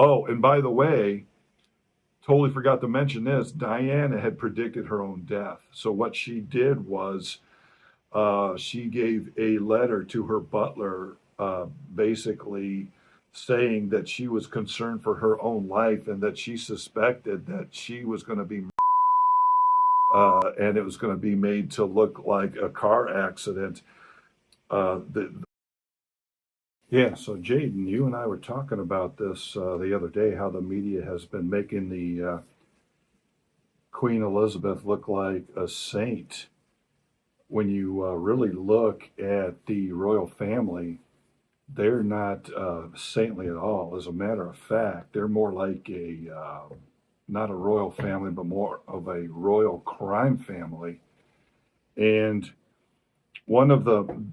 Oh, and by the way, totally forgot to mention this. Diana had predicted her own death. So what she did was she gave a letter to her butler, basically saying that she was concerned for her own life and that she suspected that she was going to be, and it was going to be made to look like a car accident. Yeah, so Jaden, you and I were talking about this the other day, how the media has been making the Queen Elizabeth look like a saint. When you really look at the royal family, they're not saintly at all. As a matter of fact, they're more like a not a royal family, but more of a royal crime family. And one of the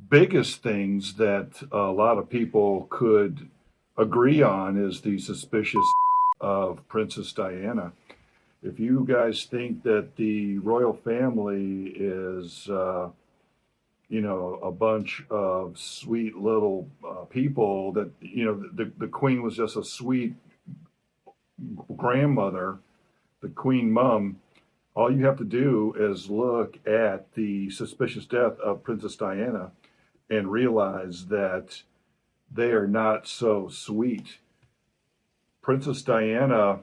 biggest things that a lot of people could agree on is the suspicious of Princess Diana. If you guys think that the royal family is, a bunch of sweet little people, that, the queen was just a sweet grandmother, the queen mum, all you have to do is look at the suspicious death of Princess Diana and realize that they are not so sweet. Princess Diana,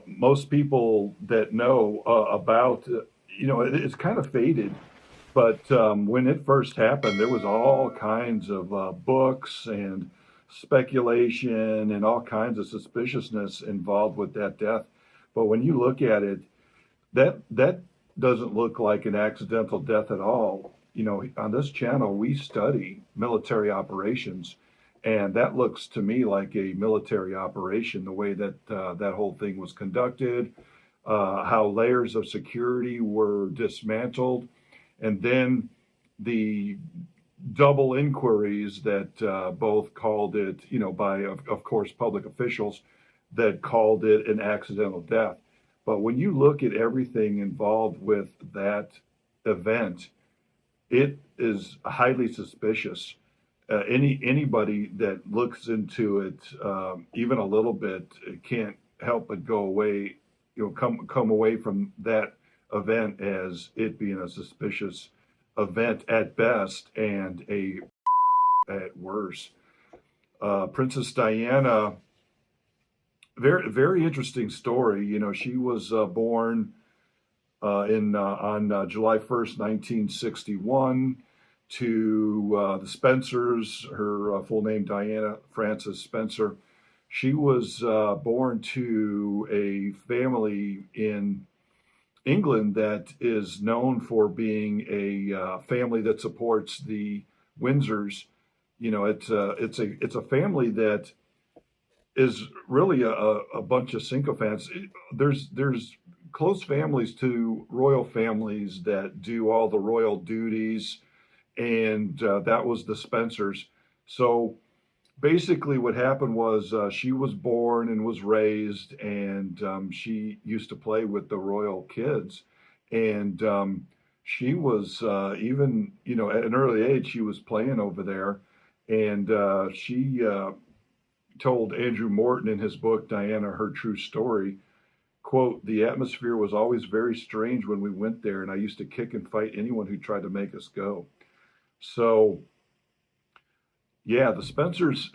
most people that know about, it's kind of faded. But when it first happened, there was all kinds of books and speculation and all kinds of suspiciousness involved with that death. But when you look at it, that doesn't look like an accidental death at all. On this channel, we study military operations, and that looks to me like a military operation, the way that that whole thing was conducted, how layers of security were dismantled, and then the double inquiries that both called it, by, of course, public officials that called it an accidental death. But when you look at everything involved with that event, it is highly suspicious. Anybody that looks into it even a little bit can't help but go away, come away from that event as it being a suspicious event at best and a at worst. Princess Diana, very very interesting story. She was born in on July 1st, 1961, to the Spencers. Her full name, Diana Frances Spencer. She was born to a family in England that is known for being a family that supports the Windsors. It's a family that is really a bunch of sycophants. There's close families to royal families that do all the royal duties, and that was the Spencers. So basically, what happened was she was born and was raised, and she used to play with the royal kids, and she was even, at an early age, she was playing over there, and she told Andrew Morton in his book Diana: Her True Story, quote, "The atmosphere was always very strange when we went there, and I used to kick and fight anyone who tried to make us go." So, yeah, the Spencers,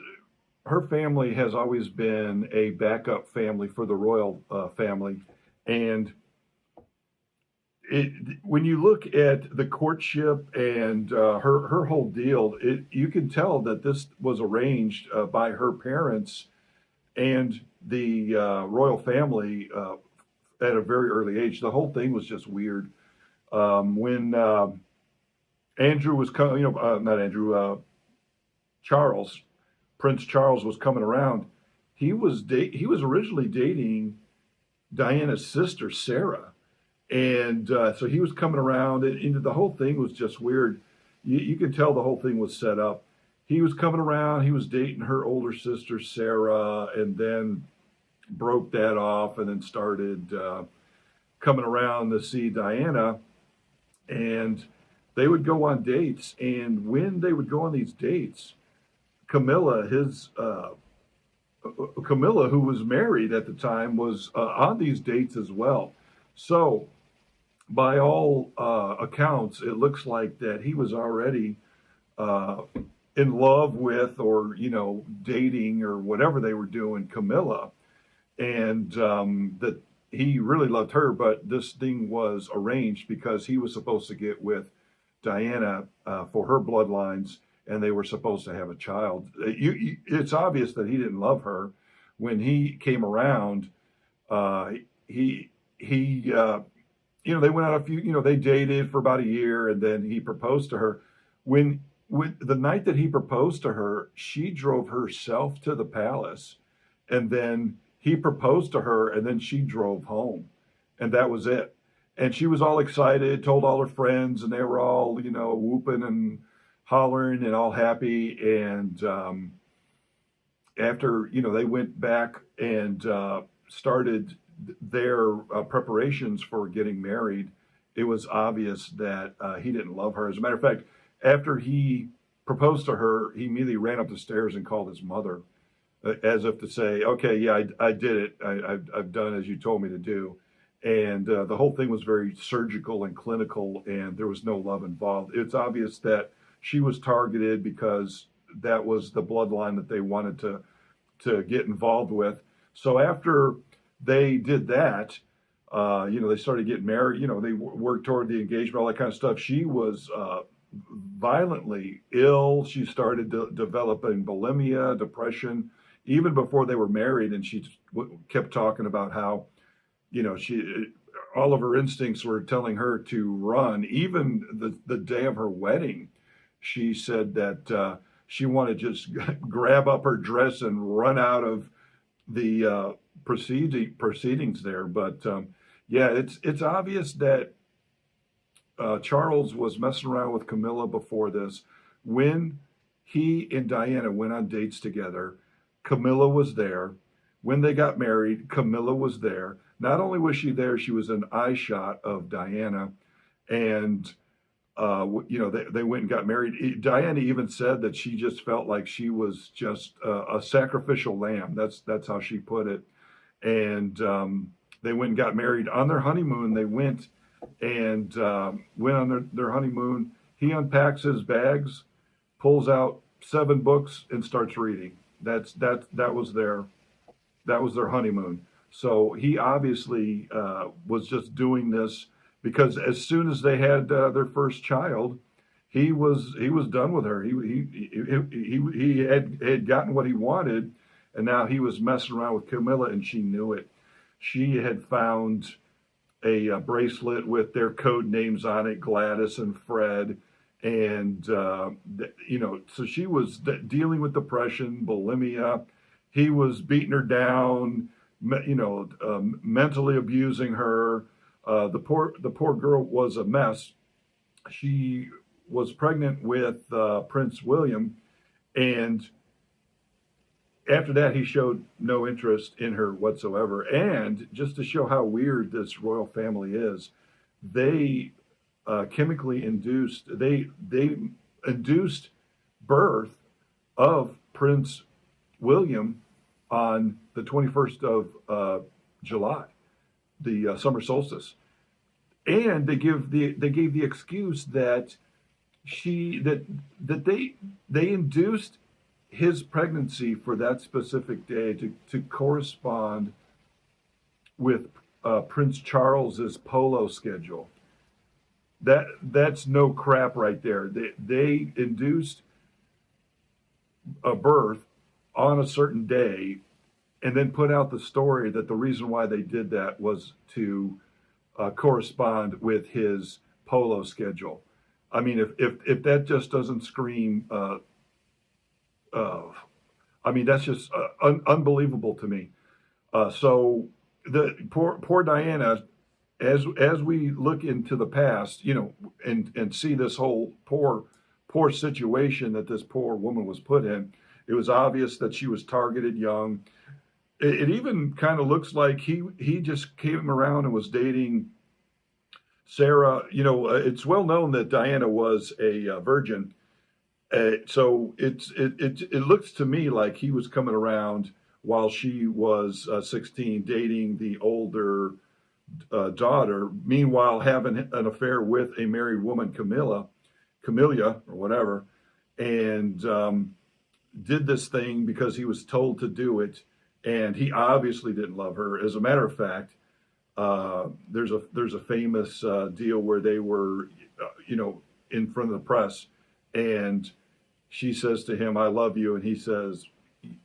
her family has always been a backup family for the royal family. And when you look at the courtship and her whole deal, you can tell that this was arranged by her parents and the royal family at a very early age. The whole thing was just weird. When Andrew was coming, not Andrew, Charles, Prince Charles was coming around. He was originally dating Diana's sister Sarah, and so he was coming around, and the whole thing was just weird. You could tell the whole thing was set up. He was coming around. He was dating her older sister Sarah, and then broke that off, and then started coming around to see Diana, and they would go on dates. And when they would go on these dates, Camilla, his Camilla, who was married at the time, was on these dates as well. So, by all accounts, it looks like that he was already uh, in love with, or dating, or whatever they were doing, Camilla, and that he really loved her. But this thing was arranged because he was supposed to get with Diana for her bloodlines, and they were supposed to have a child. It's obvious that he didn't love her. When he came around, uh, he they went out a few, they dated for about a year, and then he proposed to her. When the night that he proposed to her, she drove herself to the palace, and then he proposed to her, and then she drove home, and that was it. And she was all excited, told all her friends, and they were all, whooping and hollering and all happy. And after, they went back and started their preparations for getting married, it was obvious that he didn't love her. As a matter of fact, after he proposed to her, he immediately ran up the stairs and called his mother, as if to say, "Okay, yeah, I did it. I've done as you told me to do." And the whole thing was very surgical and clinical, and there was no love involved. It's obvious that she was targeted because that was the bloodline that they wanted to get involved with. So after they did that, they started getting married. They worked toward the engagement, all that kind of stuff. She was violently ill. She started developing bulimia, depression, even before they were married. And she kept talking about how, she, all of her instincts were telling her to run. Even the day of her wedding, she said that she wanted to just grab up her dress and run out of the proceedings there. But yeah, it's obvious that Charles was messing around with Camilla before this. When he and Diana went on dates together, Camilla was there. When they got married, Camilla was there. Not only was she there, she was an eye shot of Diana. And, they went and got married. Diana even said that she just felt like she was just a sacrificial lamb. That's how she put it. And they went and got married. On their honeymoon, they went on their honeymoon. He unpacks his bags, pulls out 7 books, and starts reading. That was their honeymoon. So he obviously was just doing this because as soon as they had their first child, he was done with her. He had gotten what he wanted, and now he was messing around with Camilla, and she knew it. She had found a bracelet with their code names on it, Gladys and Fred. And, so she was dealing with depression, bulimia. He was beating her down, mentally abusing her. The poor girl was a mess. She was pregnant with Prince William. And after that, he showed no interest in her whatsoever. And just to show how weird this royal family is, they chemically induced, they induced birth of Prince William on the 21st of July, the summer solstice. And they gave the excuse that they induced his pregnancy for that specific day to correspond with Prince Charles's polo schedule. That's no crap right there. They induced a birth on a certain day, and then put out the story that the reason why they did that was to correspond with his polo schedule. I mean, if that just doesn't scream that's just unbelievable to me. So the poor Diana, as we look into the past, and see this whole poor situation that this poor woman was put in, it was obvious that she was targeted young. It even kind of looks like he just came around and was dating Sarah. It's well known that Diana was a virgin. So it looks to me like he was coming around while she was 16, dating the older daughter. Meanwhile, having an affair with a married woman, Camellia or whatever, and did this thing because he was told to do it, and he obviously didn't love her. As a matter of fact, there's a famous deal where they were, in front of the press, and she says to him, "I love you," and he says,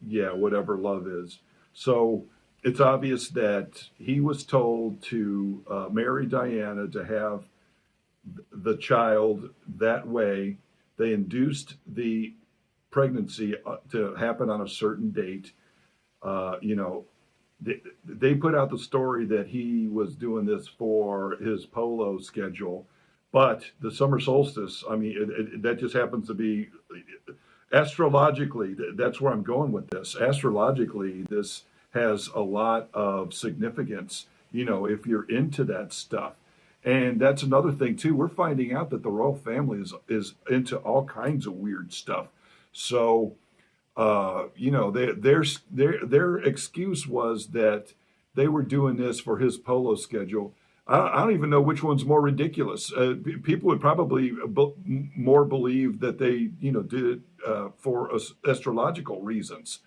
"Yeah, whatever love is." So it's obvious that he was told to marry Diana to have the child that way. They induced the pregnancy to happen on a certain date. Uh, you know, they put out the story that he was doing this for his polo schedule, but the summer solstice, I mean, that just happens to be astrologically, that's where I'm going with this. Astrologically, this has a lot of significance, if you're into that stuff. And that's another thing too. We're finding out that the royal family is into all kinds of weird stuff. So their excuse was that they were doing this for his polo schedule. I don't even know which one's more ridiculous. People would probably more believe that they, did it for astrological reasons.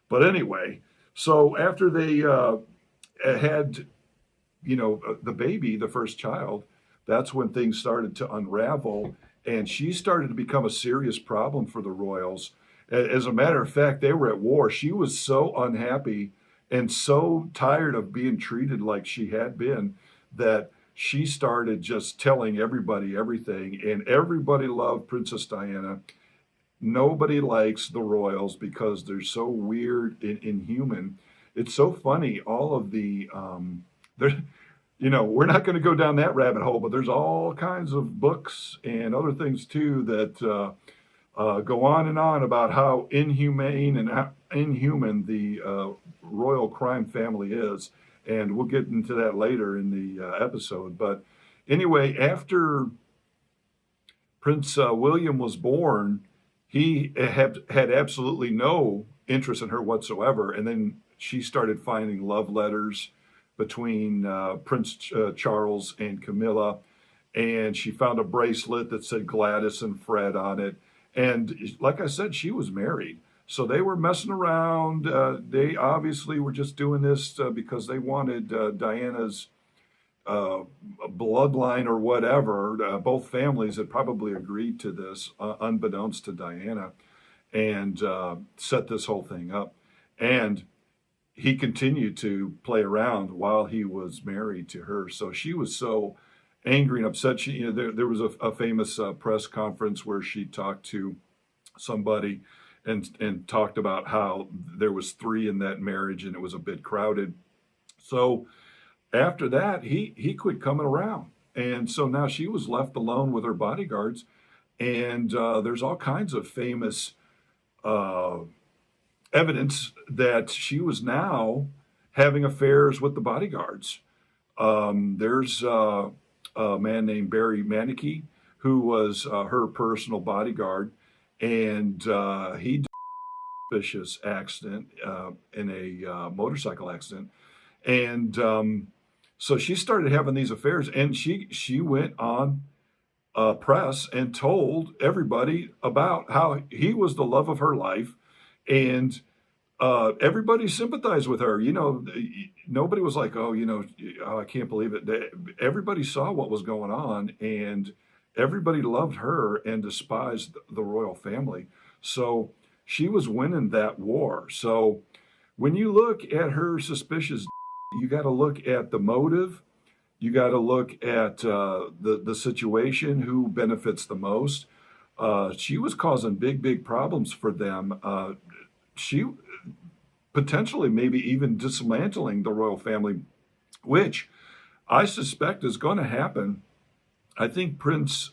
But anyway, so after they had, the baby, the first child, that's when things started to unravel, and she started to become a serious problem for the royals. As a matter of fact, they were at war. She was so unhappy and so tired of being treated like she had been that she started just telling everybody everything, and everybody loved Princess Diana. Nobody likes the royals because they're so weird and inhuman. It's so funny. All of the, there, we're not going to go down that rabbit hole, but there's all kinds of books and other things too that go on and on about how inhumane and inhuman the royal crime family is. And we'll get into that later in the episode. But anyway, after Prince William was born, he had absolutely no interest in her whatsoever. And then she started finding love letters between Prince Charles and Camilla. And she found a bracelet that said Gladys and Fred on it. And like I said, she was married. So they were messing around. They obviously were just doing this because they wanted Diana's bloodline or whatever. Both families had probably agreed to this, unbeknownst to Diana, and set this whole thing up. And he continued to play around while he was married to her. So she was so angry and upset. There was a famous press conference where she talked to somebody and talked about how there was three in that marriage and it was a bit crowded. So after that, he quit coming around. And so now she was left alone with her bodyguards. And there's all kinds of famous evidence that she was now having affairs with the bodyguards. There's a man named Barry Manicky, who was her personal bodyguard, and he died in a suspicious accident in a motorcycle accident. And so she started having these affairs, and she went on press and told everybody about how he was the love of her life, and everybody sympathized with her. Nobody was like, oh, I can't believe it. Everybody saw what was going on, and everybody loved her and despised the royal family. So she was winning that war. So when you look at her suspicious, you got to look at the motive. You got to look at the situation, who benefits the most. She was causing big problems for them. She potentially maybe even dismantling the royal family, which I suspect is going to happen. I think Prince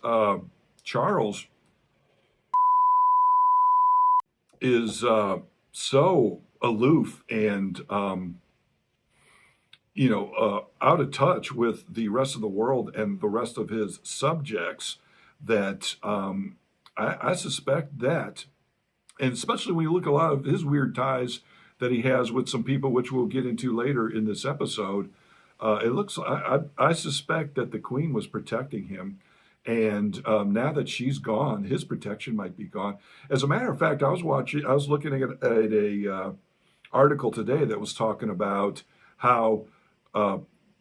Charles is so aloof and out of touch with the rest of the world and the rest of his subjects that I suspect that, and especially when you look at a lot of his weird ties that he has with some people, which we'll get into later in this episode. It looks, I suspect that the Queen was protecting him. And now that she's gone, his protection might be gone. As a matter of fact, I was looking at a article today that was talking about how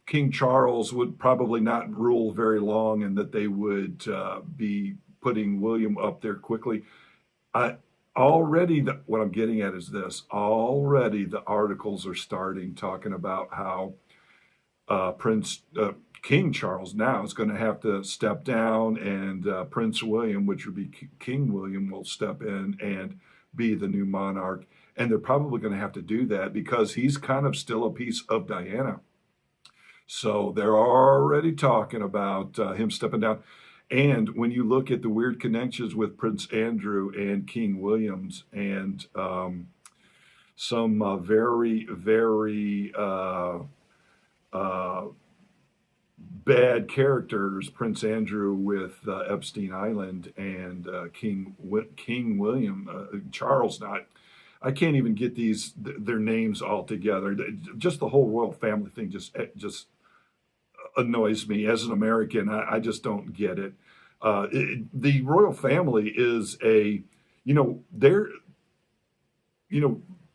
King Charles would probably not rule very long, and that they would be putting William up there quickly. I already what I'm getting at is this: already the articles are starting talking about how Prince King Charles now is going to have to step down, and Prince William, which would be King William, will step in and be the new monarch. And they're probably going to have to do that because he's kind of still a piece of Diana. So they're already talking about him stepping down. And when you look at the weird connections with Prince Andrew and King Williams, and some very, very bad characters, Prince Andrew with Epstein Island, and King William, Charles, not. I can't even get their names all together. Just the whole royal family thing just annoys me as an American. I just don't get it. The royal family is they're,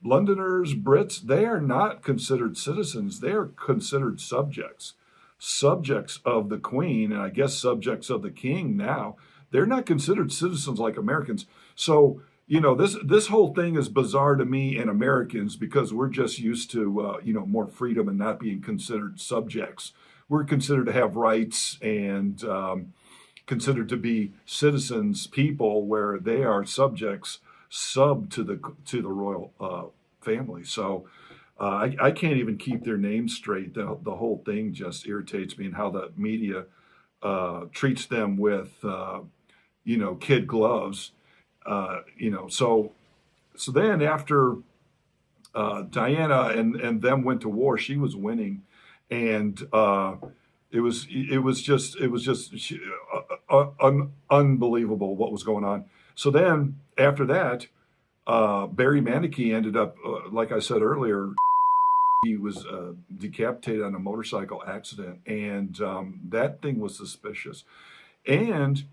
Londoners, Brits, they are not considered citizens. They are considered subjects of the Queen, and I guess subjects of the King now. They're not considered citizens like Americans. So, this whole thing is bizarre to me and Americans because we're just used to, more freedom and not being considered subjects. We're considered to have rights and considered to be citizens, people, where they are subjects, sub to the royal family. So I can't even keep their names straight. The whole thing just irritates me, and how the media treats them with kid gloves. So then after Diana and them went to war, she was winning, and it was just unbelievable what was going on. So then after that, Barry Manicky ended up, like I said earlier, he was decapitated on a motorcycle accident, and that thing was suspicious. And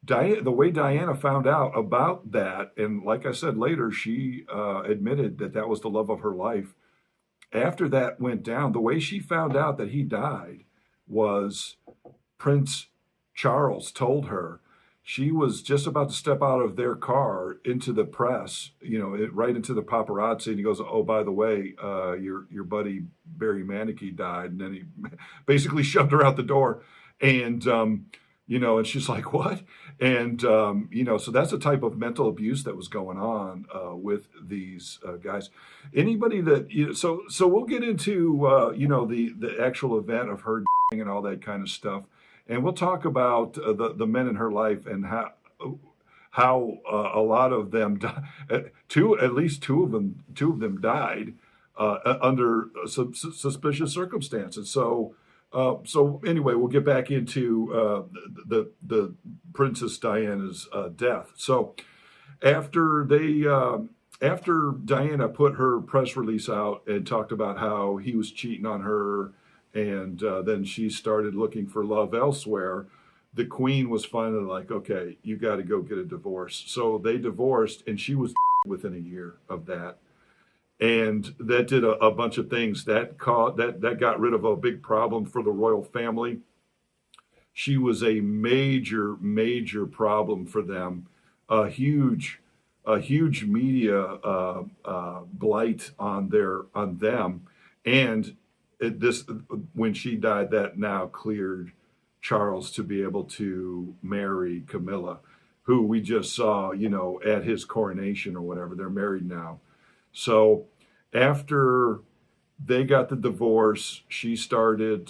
the way Diana found out about that, and like I said later, she admitted that was the love of her life. After that went down, the way she found out that he died was Prince Charles told her. She was just about to step out of their car into the press, right into the paparazzi, and he goes, "Oh, by the way, your buddy Barry Manicky died," and then he basically shoved her out the door, and and she's like, "What?" And so that's the type of mental abuse that was going on with these guys. Anybody that so we'll get into the actual event of her and all that kind of stuff. And we'll talk about the men in her life and how a lot of them, at least two of them died under suspicious circumstances. So anyway, we'll get back into the Princess Diana's death. So after Diana put her press release out and talked about how he was cheating on her, and then she started looking for love elsewhere, the Queen was finally like, "Okay, you got to go get a divorce." So they divorced, and she was within a year of that. And that did a bunch of things. That got rid of a big problem for the royal family. She was a major, major problem for them. A huge media blight on them. And when she died, that now cleared Charles to be able to marry Camilla, who we just saw, at his coronation or whatever. They're married now. So after they got the divorce, she started,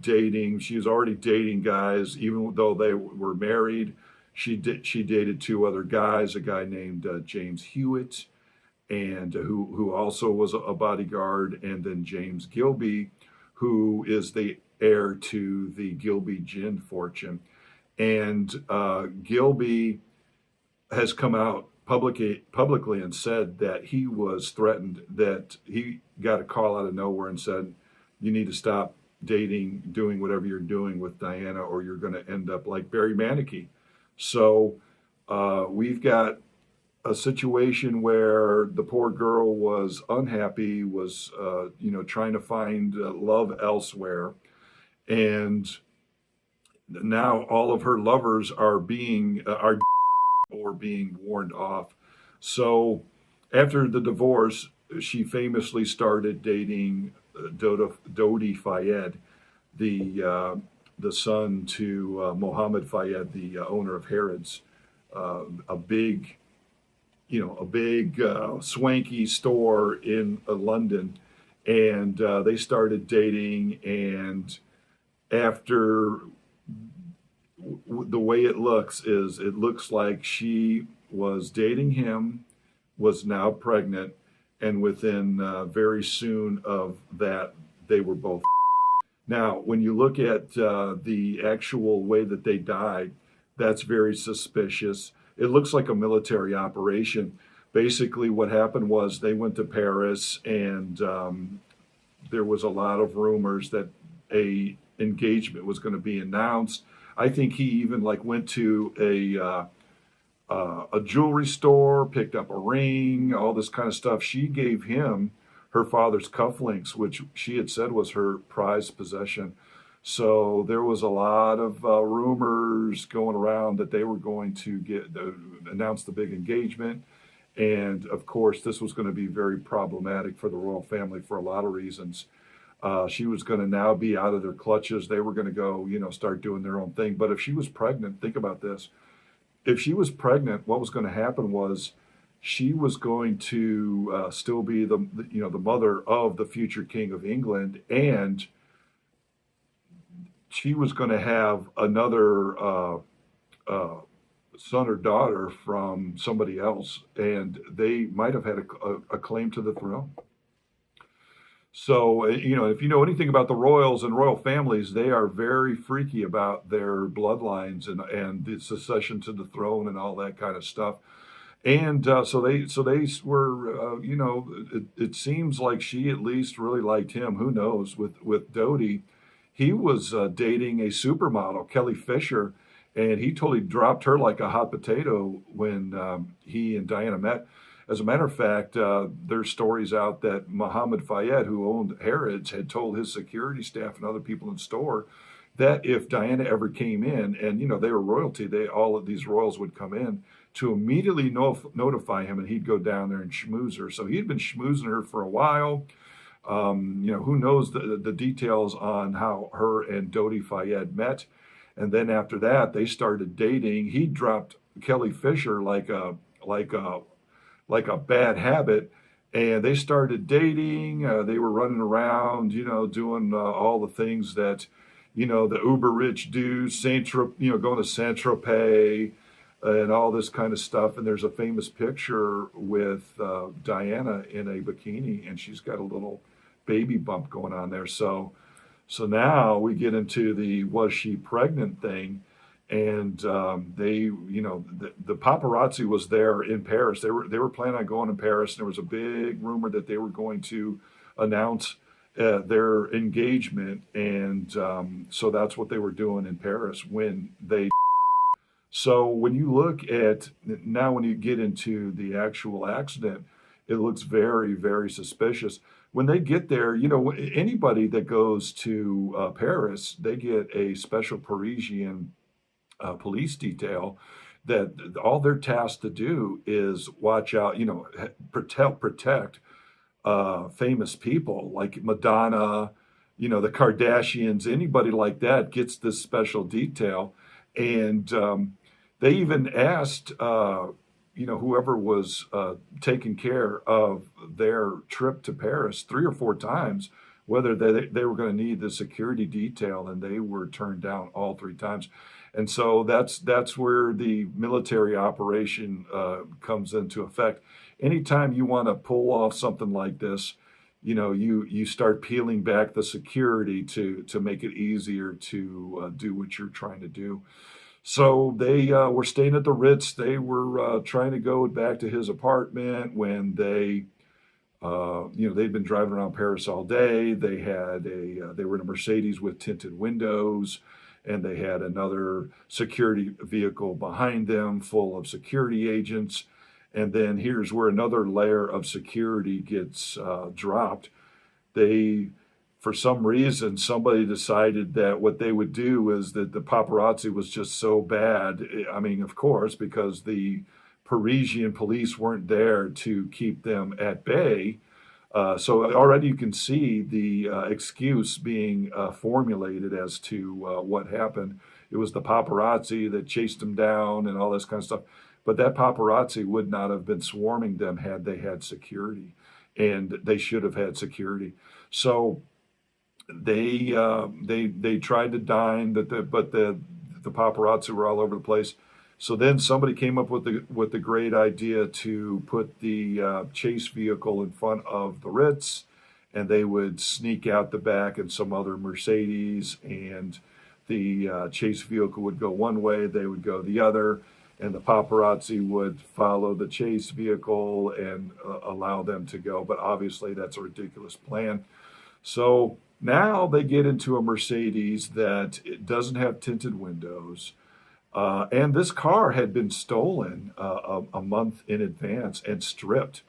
dating. She was already dating guys, even though they were married. She dated two other guys, a guy named James Hewitt, and who also was a bodyguard, and then James Gilby, who is the heir to the Gilby gin fortune. And Gilby has come out publicly and said that he was threatened, that he got a call out of nowhere and said, you need to stop dating, doing whatever you're doing with Diana, or you're going to end up like Barry Manicky. So we've got a situation where the poor girl was unhappy, was trying to find love elsewhere, and now all of her lovers are being warned off. So after the divorce, she famously started dating Dodi Fayed, the son to Mohammed Fayed, the owner of Harrods, a big swanky store in London, and they started dating. And after the way it looks is, it looks like she was dating him, was now pregnant, and within very soon of that, they were both. Now, when you look at the actual way that they died, that's very suspicious. It looks like a military operation. Basically, what happened was they went to Paris, and there was a lot of rumors that a engagement was going to be announced. I think he even like went to a jewelry store, picked up a ring, all this kind of stuff. She gave him her father's cufflinks, which she had said was her prized possession. So there was a lot of rumors going around that they were going to announce the big engagement. And of course, this was going to be very problematic for the royal family for a lot of reasons. She was going to now be out of their clutches. They were going to go, start doing their own thing. But if she was pregnant, think about this. If she was pregnant, what was going to happen was she was going to still be the mother of the future king of England, and she was going to have another son or daughter from somebody else, and they might have had a claim to the throne. So, if you know anything about the royals and royal families, they are very freaky about their bloodlines and the succession to the throne and all that kind of stuff. And so they were, it seems like she at least really liked him. Who knows? With Dodi, he was dating a supermodel, Kelly Fisher, and he totally dropped her like a hot potato when he and Diana met. As a matter of fact, there's stories out that Mohammed Fayed, who owned Harrods, had told his security staff and other people in store that if Diana ever came in, and they were royalty, all of these royals would come in, to immediately notify him, and he'd go down there and schmooze her. So he'd been schmoozing her for a while. Who knows the details on how her and Dodi Fayed met. And then after that, they started dating. He dropped Kelly Fisher like a bad habit, and they started dating. They were running around, doing all the things that, the uber rich do, going to Saint Tropez and all this kind of stuff. And there's a famous picture with Diana in a bikini, and she's got a little baby bump going on there. So now we get into the was she pregnant thing. And the paparazzi was there in Paris. They were planning on going to Paris. And there was a big rumor that they were going to announce their engagement, and so that's what they were doing in Paris when they. So when you look at now, when you get into the actual accident, it looks very, very suspicious. When they get there, anybody that goes to Paris, they get a special Parisian police detail that all they're tasked to do is watch out, protect famous people like Madonna, the Kardashians, anybody like that gets this special detail. And they even asked, whoever was taking care of their trip to Paris 3 or 4 times, whether they were going to need the security detail, and they were turned down all 3 times. And so that's where the military operation comes into effect. Anytime you want to pull off something like this, you start peeling back the security to make it easier to do what you're trying to do. So they were staying at the Ritz. They were trying to go back to his apartment when they'd been driving around Paris all day. They were in a Mercedes with tinted windows, and they had another security vehicle behind them full of security agents. And then here's where another layer of security gets dropped. They, for some reason, somebody decided that what they would do is that the paparazzi was just so bad. I mean, of course, because the Parisian police weren't there to keep them at bay. So already you can see the excuse being formulated as to what happened. It was the paparazzi that chased them down and all this kind of stuff. But that paparazzi would not have been swarming them had they had security, and they should have had security. So they tried to dine, but the paparazzi were all over the place. So then somebody came up with the great idea to put the chase vehicle in front of the Ritz, and they would sneak out the back in some other Mercedes, and the chase vehicle would go one way, they would go the other, and the paparazzi would follow the chase vehicle and allow them to go. But obviously, that's a ridiculous plan. So now they get into a Mercedes that it doesn't have tinted windows. And this car had been stolen a month in advance and stripped.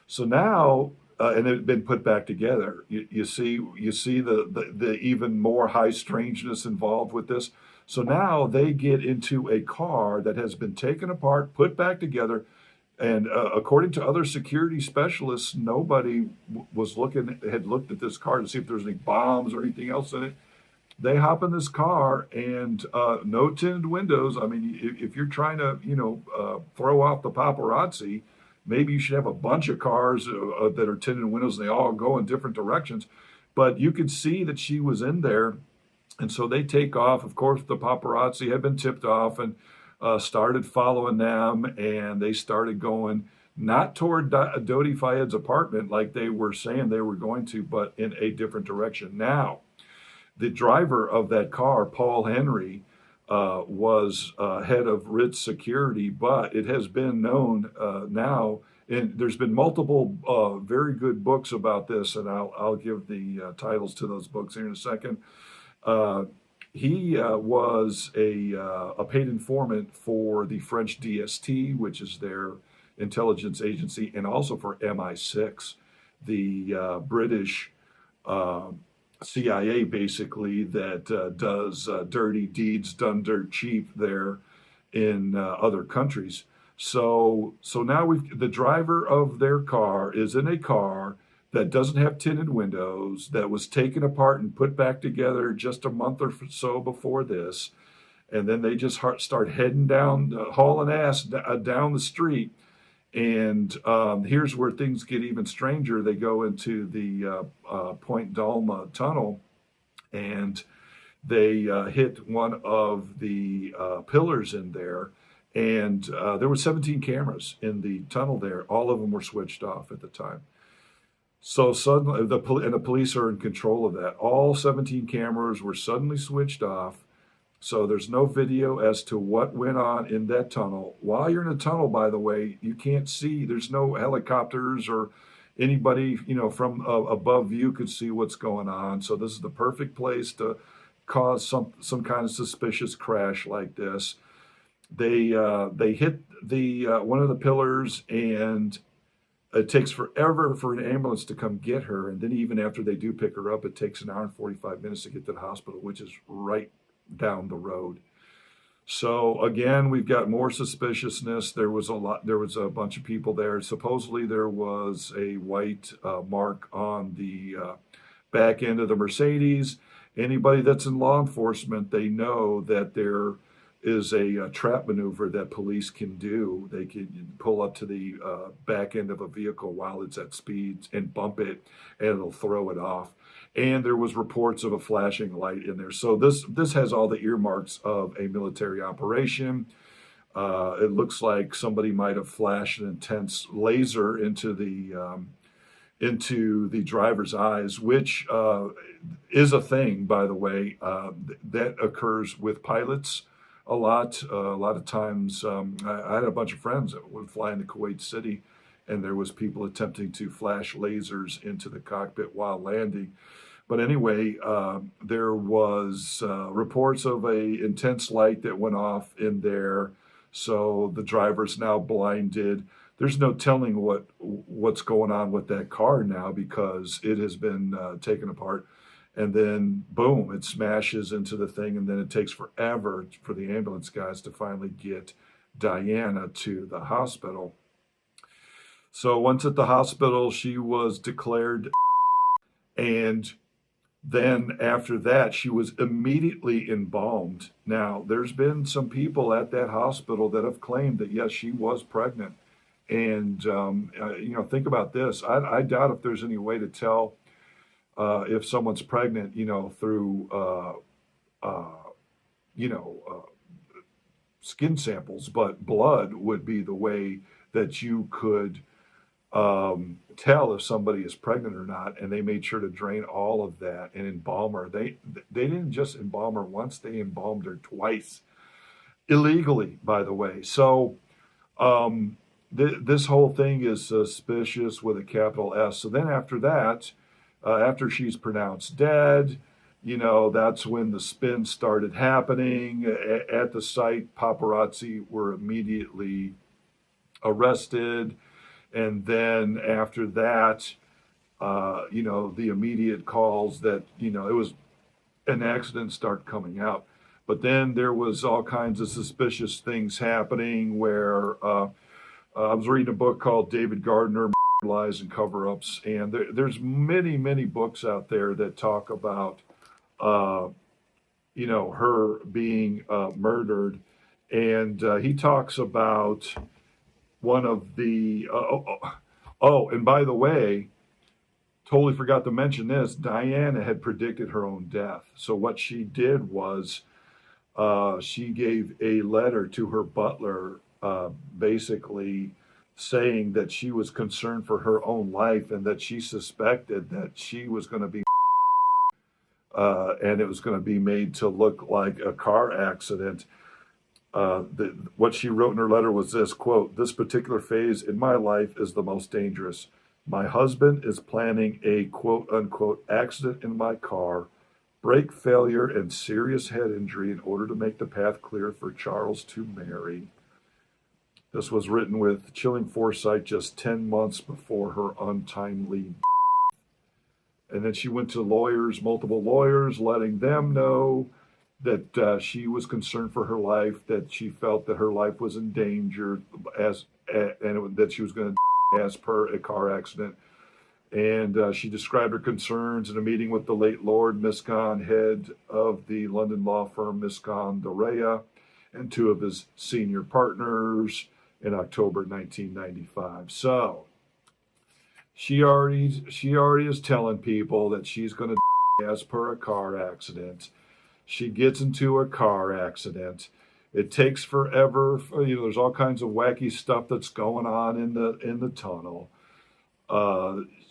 So now, and it had been put back together. You see the even more high strangeness involved with this. So now they get into a car that has been taken apart, put back together, and according to other security specialists, nobody had looked at this car to see if there's any bombs or anything else in it. They hop in this car and no tinted windows. I mean, if you're trying to, throw off the paparazzi, maybe you should have a bunch of cars that are tinted windows and they all go in different directions. But you could see that she was in there. And so they take off. Of course, the paparazzi had been tipped off and started following them. And they started going not toward Dodi Fayed's apartment like they were saying they were going to, but in a different direction. Now, the driver of that car, Paul Henry, was head of Ritz security, but it has been known now, and there's been multiple very good books about this, and I'll give the titles to those books here in a second. He was a paid informant for the French DST, which is their intelligence agency, and also for MI6, the British CIA, basically, that does dirty deeds done dirt cheap there in other countries. So now the driver of their car is in a car that doesn't have tinted windows, that was taken apart and put back together just a month or so before this, and then they just start heading down, hauling ass down the street. And here's where things get even stranger. They go into the Point Dalma tunnel, and they hit one of the pillars in there. And there were 17 cameras in the tunnel there. All of them were switched off at the time. So suddenly, the police are in control of that. All 17 cameras were suddenly switched off. So there's no video as to what went on in that tunnel. While you're in a tunnel, by the way, you can't see. There's no helicopters or anybody, from above you could see what's going on. So this is the perfect place to cause some kind of suspicious crash like this. They hit the one of the pillars, and it takes forever for an ambulance to come get her. And then even after they do pick her up, it takes an hour and 45 minutes to get to the hospital, which is right down the road. So again, we've got more suspiciousness. There was a bunch of people there. Supposedly there was a white mark on the back end of the Mercedes. Anybody that's in law enforcement, they know that there is a trap maneuver that police can do. They can pull up to the back end of a vehicle while it's at speeds and bump it, and it'll throw it off. And there was reports of a flashing light in there. So this has all the earmarks of a military operation. It looks like somebody might have flashed an intense laser into the driver's eyes, which is a thing, by the way, that occurs with pilots. A lot of times, I had a bunch of friends that would fly into Kuwait City, and there was people attempting to flash lasers into the cockpit while landing. But anyway, there was reports of a intense light that went off in there, so the driver's now blinded. There's no telling what's going on with that car now because it has been taken apart, and then boom, it smashes into the thing, and then it takes forever for the ambulance guys to finally get Diana to the hospital. So once at the hospital, she was declared, and then after that, she was immediately embalmed. Now, there's been some people at that hospital that have claimed that, yes, she was pregnant. And, think about this. I doubt if there's any way to tell if someone's pregnant, through, you know, uh, skin samples, but blood would be the way that you could tell if somebody is pregnant or not. And they made sure to drain all of that and embalm her. They didn't just embalm her once; they embalmed her twice, illegally, by the way. So this whole thing is suspicious with a capital S. So then after that, after she's pronounced dead, that's when the spin started happening. At the site, paparazzi were immediately arrested. And then after that, the immediate calls that, it was an accident start coming out. But then there was all kinds of suspicious things happening where I was reading a book called David Gardner, Lies and Cover-Ups. And there's many, many books out there that talk about, her being murdered. And he talks about one of the and by the way, totally forgot to mention this. Diana had predicted her own death. So what she did was she gave a letter to her butler, basically saying that she was concerned for her own life and that she suspected that she was going to be and it was going to be made to look like a car accident. What she wrote in her letter was this quote: "This particular phase in my life is the most dangerous. My husband is planning a quote unquote accident in my car, brake failure, and serious head injury in order to make the path clear for Charles to marry." This was written with chilling foresight just 10 months before her untimely. And then she went to lawyers, multiple lawyers, letting them know that she was concerned for her life, that she felt that her life was in danger, that she was going to as per a car accident. And she described her concerns in a meeting with the late Lord Miscon, head of the London law firm Miscon Dorea, and two of his senior partners in October 1995. So she already is telling people that she's going to as per a car accident. She gets into a car accident. It takes forever. There's all kinds of wacky stuff that's going on in the tunnel.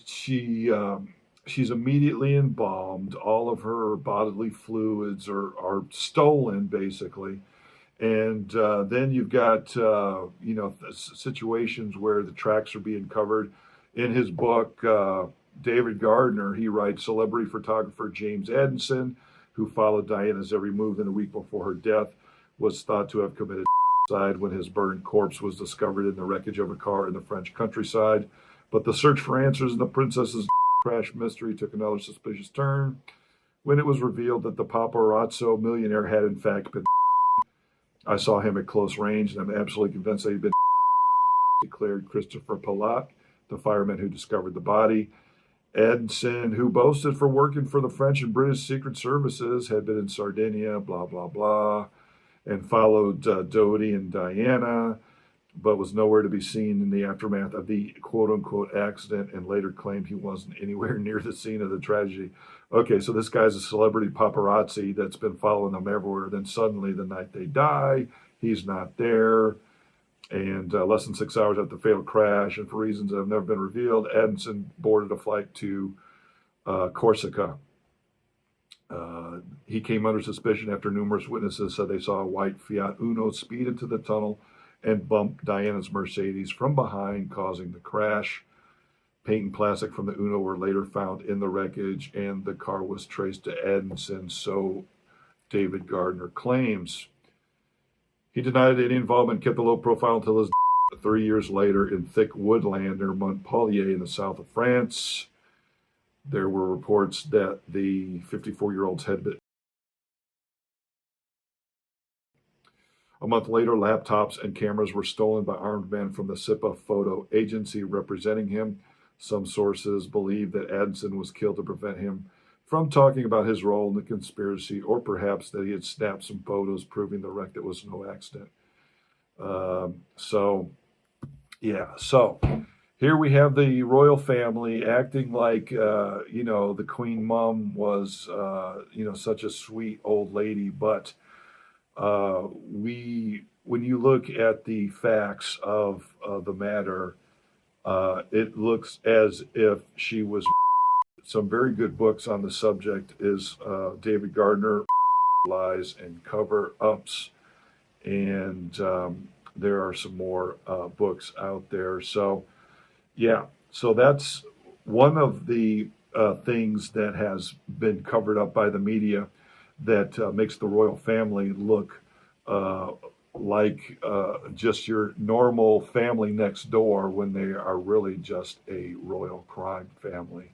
She's immediately embalmed. All of her bodily fluids are stolen, basically. And then you've got situations where the tracks are being covered. In his book, David Gardner, he writes, celebrity photographer James Edison, who followed Diana's every move in a week before her death, was thought to have committed suicide when his burned corpse was discovered in the wreckage of a car in the French countryside. But the search for answers in the princess's crash mystery took another suspicious turn when it was revealed that the paparazzo millionaire had in fact been. I saw him at close range, and I'm absolutely convinced that he'd been declared Christopher Palat, the fireman who discovered the body. Edson, who boasted for working for the French and British Secret Services, had been in Sardinia, blah, blah, blah, and followed Dodi and Diana, but was nowhere to be seen in the aftermath of the quote-unquote accident, and later claimed he wasn't anywhere near the scene of the tragedy. Okay, so this guy's a celebrity paparazzi that's been following them everywhere. Then suddenly, the night they die, he's not there. And less than 6 hours after the fatal crash, and for reasons that have never been revealed, Edson boarded a flight to Corsica. He came under suspicion after numerous witnesses said they saw a white Fiat Uno speed into the tunnel and bump Diana's Mercedes from behind, causing the crash. Paint and plastic from the Uno were later found in the wreckage, and the car was traced to Edson, so David Gardner claims. He denied any involvement, kept a low profile until his 3 years later in thick woodland near Montpellier in the south of France. There were reports that the 54-year-old's had been. A month later, laptops and cameras were stolen by armed men from the SIPA photo agency representing him. Some sources believe that Addison was killed to prevent him from talking about his role in the conspiracy, or perhaps that he had snapped some photos proving the wreck that was no accident. So here we have the royal family acting like, the Queen Mum was, such a sweet old lady. But when you look at the facts of the matter, it looks as if she was. Some very good books on the subject is David Gardner, Lies and Cover-Ups, and there are some more books out there. So, so that's one of the things that has been covered up by the media that makes the royal family look like just your normal family next door when they are really just a royal crime family.